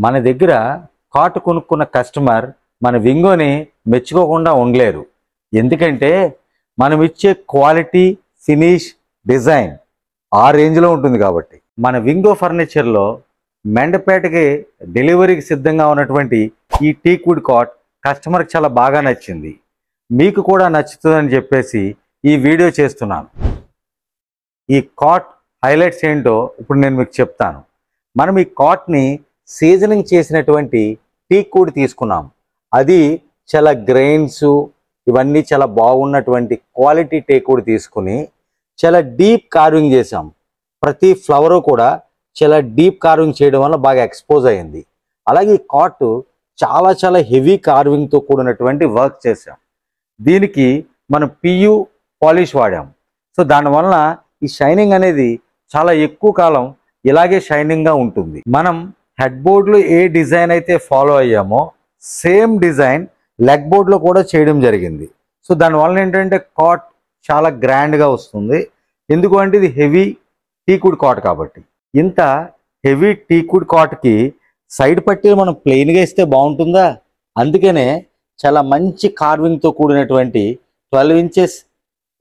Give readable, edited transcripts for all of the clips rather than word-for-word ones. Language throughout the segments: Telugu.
మన దగ్గర కాట్ కొనుక్కున్న కస్టమర్ మన వింగోని మెచ్చుకోకుండా ఉండలేరు. ఎందుకంటే మనం ఇచ్చే క్వాలిటీ, ఫినిష్, డిజైన్ ఆ రేంజ్లో ఉంటుంది కాబట్టి. మన వింగో ఫర్నిచర్లో మెండపేటకి డెలివరీకి సిద్ధంగా ఉన్నటువంటి ఈ టీక్వుడ్ కాట్ కస్టమర్కి చాలా బాగా నచ్చింది. మీకు కూడా నచ్చుతుందని చెప్పేసి ఈ వీడియో చేస్తున్నాను. ఈ కాట్ హైలైట్స్ ఏంటో ఇప్పుడు నేను మీకు చెప్తాను. మనం ఈ కాట్ని సీజనింగ్ చేసినటువంటి టీక్వుడ్ తీసుకున్నాం. అది చాలా గ్రెయిన్స్ ఇవన్నీ చాలా బాగున్నటువంటి క్వాలిటీ టేక్వుడ్ తీసుకుని చాలా డీప్ కార్వింగ్ చేసాం. ప్రతి ఫ్లవరు కూడా చాలా డీప్ కార్వింగ్ చేయడం వల్ల బాగా ఎక్స్పోజ్ అయింది. అలాగే ఈ కాట్ చాలా హెవీ కార్వింగ్తో కూడినటువంటి వర్క్ చేసాం. దీనికి మనం పియు పాలిష్ వాడాం. సో దానివల్ల ఈ షైనింగ్ అనేది చాలా ఎక్కువ కాలం ఇలాగే షైనింగ్గా ఉంటుంది. మనం హెడ్ బోర్డ్లో ఏ డిజైన్ అయితే ఫాలో అయ్యామో సేమ్ డిజైన్ లెగ్ బోర్డ్లో కూడా చేయడం జరిగింది. సో దానివల్ల ఏంటంటే కాట్ చాలా గ్రాండ్గా వస్తుంది. ఎందుకంటే ఇది హెవీ టీక్వుడ్ కాట్ కాబట్టి. ఇంత హెవీ టీక్వుడ్ కాట్కి సైడ్ పట్టీలు మనం ప్లెయిన్గా ఇస్తే బాగుంటుందా? అందుకనే చాలా మంచి కార్వింగ్తో కూడినటువంటి 12 ఇంచెస్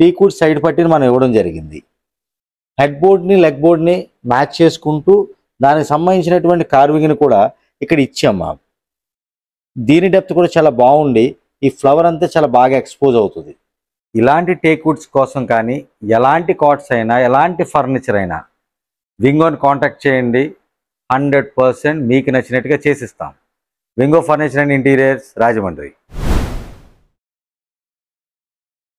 టీక్వుడ్ సైడ్ పట్టీని మనం ఇవ్వడం జరిగింది. హెడ్ బోర్డ్ని లెగ్ బోర్డ్ని మ్యాచ్ చేసుకుంటూ దానికి సంబంధించినటువంటి కార్వింగ్ని కూడా ఇక్కడ ఇచ్చాము. దీని డెప్త్ కూడా చాలా బాగుండి ఈ ఫ్లవర్ అంతా చాలా బాగా ఎక్స్పోజ్ అవుతుంది. ఇలాంటి టేక్వుడ్స్ కోసం కానీ ఎలాంటి కాట్స్ అయినా ఎలాంటి ఫర్నిచర్ అయినా వింగోని కాంటాక్ట్ చేయండి. 100% మీకు నచ్చినట్టుగా చేసిస్తాం. వింగో ఫర్నిచర్ అండ్ ఇంటీరియర్స్, రాజమండ్రి.